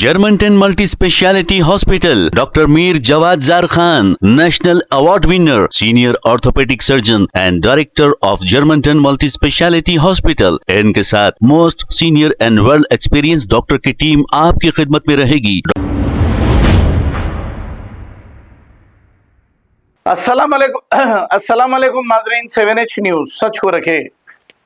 Germanton multi speciality hospital, doctor Mir Jawad Zar Khan, national award winner, senior orthopaedic surgeon and director of Germanton multi speciality hospital. इनके साथ most senior and well experience doctor की team आपकी खिदमत में रहेगी। अस्सलाम वालेकुम नाजरीन, 7H न्यूज सच को रखे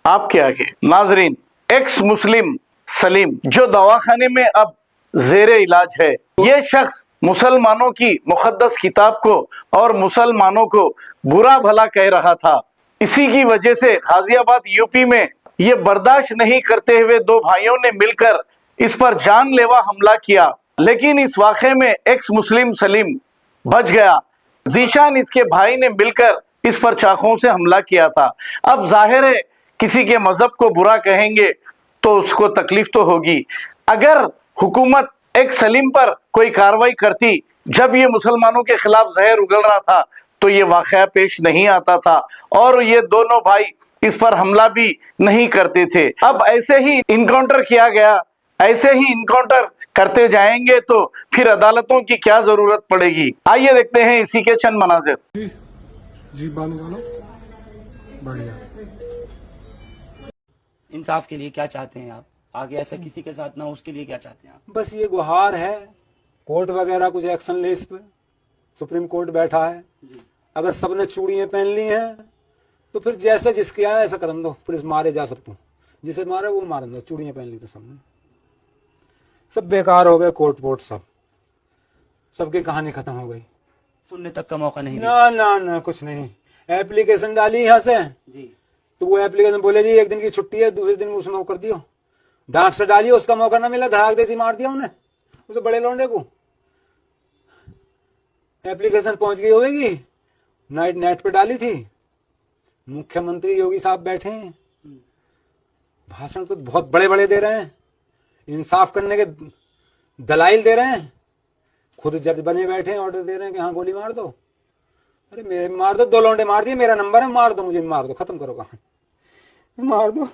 आपके आगे। नाजरीन, एक्स मुस्लिम सलीम जो दवाखाने में अब जेरे इलाज है, ये शख्स मुसलमानों की मुकद्दस किताब को और मुसलमानों को बुरा भला कह रहा था। इसी की वजह से गाजियाबाद यूपी में ये बर्दाश्त नहीं करते हुए दो भाइयों ने मिलकर इस पर जानलेवा हमला किया, लेकिन इस वाक़े में एक्स मुस्लिम सलीम बच गया। जीशान इसके भाई ने मिलकर इस पर चाकुओं से हमला किया था। अब जाहिर है किसी के मजहब को बुरा कहेंगे तो उसको तकलीफ तो होगी। अगर हुकूमत एक सलीम पर कोई कार्रवाई करती जब ये मुसलमानों के खिलाफ जहर उगल रहा था तो ये वाकया पेश नहीं आता था और ये दोनों भाई इस पर हमला भी नहीं करते थे। अब ऐसे ही इनकाउंटर किया गया, ऐसे ही इनकाउंटर करते जाएंगे तो फिर अदालतों की क्या जरूरत पड़ेगी। आइए देखते हैं इसी के चंद मनाजिर। जी निकालो, बढ़िया। इंसाफ के लिए क्या चाहते हैं आप? आगे ऐसा किसी के साथ ना हो, उसके लिए क्या चाहते हैं आप? बस ये गुहार है, कोर्ट वगैरह कुछ एक्शन ले इस पे। सुप्रीम कोर्ट बैठा है, अगर सबने चूड़ियां पहन ली हैं तो फिर जैसे जिसके आए ऐसा करन दो, पुलिस मारे जा सकते, जिसे मारे वो मारन दो। चूड़ियां पहन ली तो सबने, सब बेकार हो गए। कोर्ट वोट सबकी कहानी खत्म हो गई। सुनने तक का मौका नहीं ना ना ना कुछ नहीं। एप्लीकेशन डाली यहाँ से जी, तो वो एप्लीकेशन बोले जी एक दिन की छुट्टी है, दूसरे दिन उसमें वो कर दियो। डाक से डाली, उसका मौका ना मिला, धड़ाक देसी मार दिया उन्हें, उसे बड़े लौंडे को। एप्लीकेशन पहुंच गई होगी, नेट पे डाली थी। मुख्यमंत्री योगी साहब बैठे हैं, भाषण तो बहुत बड़े बड़े दे रहे हैं, इंसाफ करने के दलाइल दे रहे हैं। खुद जज बने बैठे हैं, ऑर्डर दे रहे हैं कि हाँ गोली मार दो। अरे मेरे मार दो, दो लौंडे मार दिए, मेरा नंबर है, मार दो, मुझे मार दो, खत्म करो कहानी, मार दो।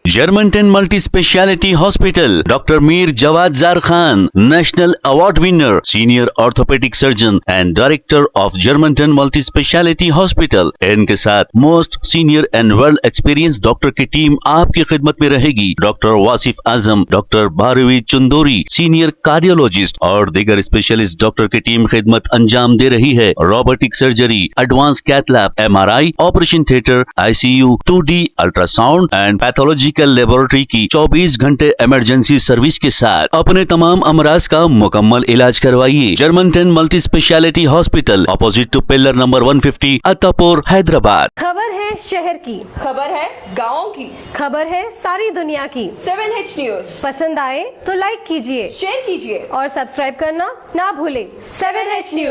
Germantown multi speciality hospital, doctor Mir Jawad Zar Khan, national award winner, senior orthopaedic surgeon and director of Germanton multi speciality hospital. इनके साथ most senior and well experience doctor की टीम आपकी खिदमत में रहेगी। Doctor Wasif Azam, doctor Bharvi Chandori, senior cardiologist और दीगर स्पेशलिस्ट डॉक्टर की टीम खिदमत अंजाम दे रही है। Robotic surgery, advance cath lab, MRI, operation theatre, ICU, 2D ultrasound and pathological laboratory की 24 घंटे इमरजेंसी सर्विस के साथ अपने तमाम अमराज का मुकम्मल इलाज करवाइए। Germanton multi speciality hospital, opposite to pillar number 150, Attapur, Hyderabad. खबर है शहर की, खबर है गाँव की, खबर है सारी दुनिया की। 7H न्यूज पसंद आए तो लाइक कीजिए, शेयर कीजिए और सब्सक्राइब करना ना भूलें। 7H news.